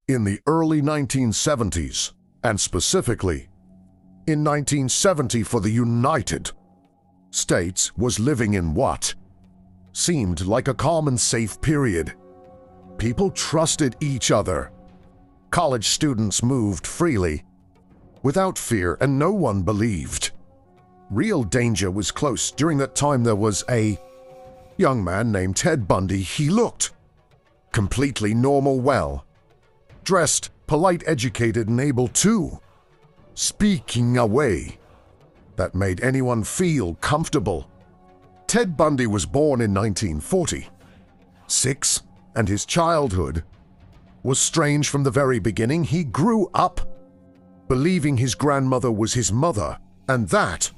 In the early 1970s, and specifically in 1970 for the United States, was living in what seemed like a calm and safe period. People trusted each other. College students moved freely, without fear, and no one believed. Real danger was close. During that time, there was a young man named Ted Bundy. He looked completely normal, well-dressed, polite, educated, and able to speak in a way that made anyone feel comfortable. Ted Bundy was born in 1946, and his childhood was strange from the very beginning. He grew up believing his grandmother was his mother, and that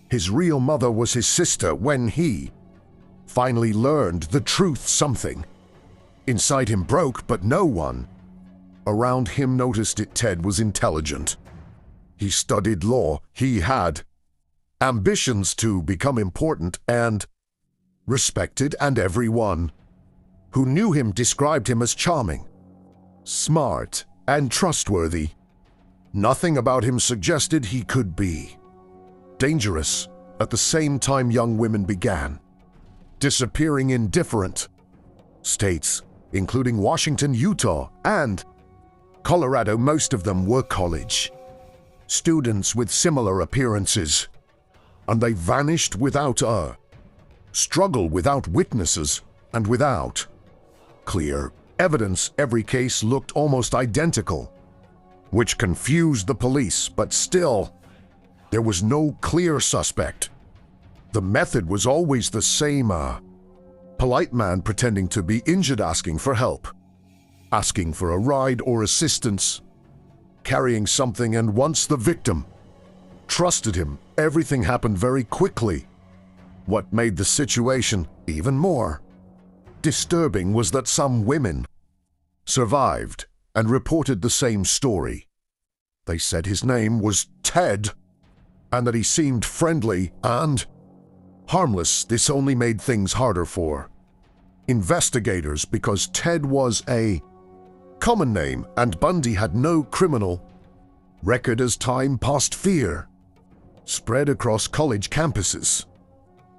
his real mother was his sister. When he finally learned the truth, something inside him broke, but no one around him noticed it. Ted was intelligent. He studied law. He had ambitions to become important and respected, and everyone who knew him described him as charming, smart, and trustworthy. Nothing about him suggested he could be dangerous. At the same time, young women began disappearing in different states, including Washington, Utah, and Colorado. Most of them were college students with similar appearances, and they vanished without a struggle, without witnesses, and without clear evidence. Every case looked almost identical, which confused the police, but still, there was no clear suspect. The method was always the same: a polite man pretending to be injured, asking for help, asking for a ride or assistance, carrying something, and once the victim trusted him, everything happened very quickly. What made the situation even more disturbing was that some women survived and reported the same story. They said his name was Ted, and that he seemed friendly and harmless. This only made things harder for investigators because Ted was a common name and Bundy had no criminal record. As time passed, fear spread across college campuses.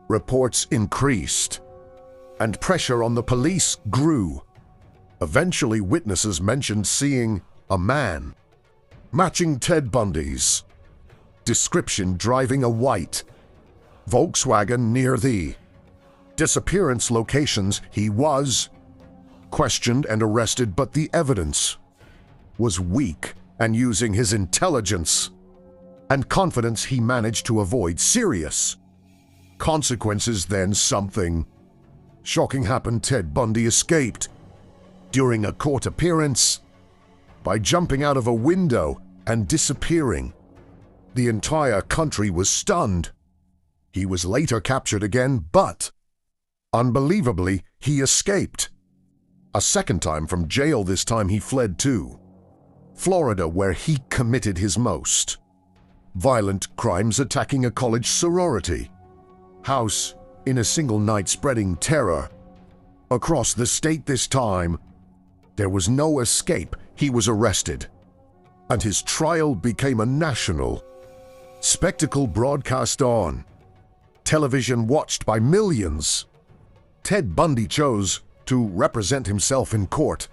Reports increased, and pressure on the police grew. Eventually, witnesses mentioned seeing a man matching Ted Bundy's description driving a white Volkswagen near the disappearance locations. He was questioned and arrested, but the evidence was weak, and using his intelligence and confidence, he managed to avoid serious consequences. Then something shocking happened. Ted Bundy escaped during a court appearance by jumping out of a window and disappearing. The entire country was stunned. He was later captured again, but unbelievably, he escaped a second time from jail. This time he fled to Florida, where he committed his most violent crimes, attacking a college sorority house in a single night, spreading terror across the state. This time, there was no escape. He was arrested, and his trial became a national spectacle, broadcast on television, watched by millions. Ted Bundy chose to represent himself in court,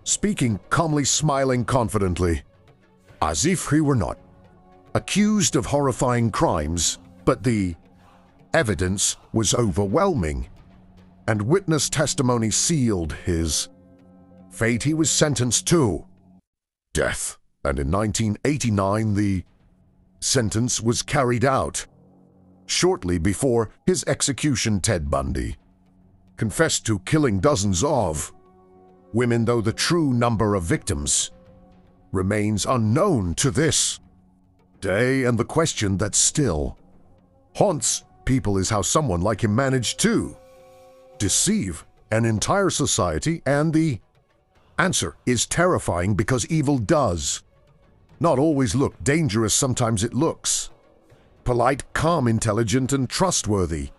speaking calmly, smiling confidently, as if he were not accused of horrifying crimes, but the evidence was overwhelming, and witness testimony sealed his fate. He was sentenced to death, and in 1989 the sentence was carried out. Shortly before his execution, Ted Bundy confessed to killing dozens of women, though the true number of victims remains unknown to this day, and the question that still haunts people is how someone like him managed to deceive an entire society. And the answer is terrifying, because evil does not always look dangerous. Sometimes it looks polite, calm, intelligent, and trustworthy.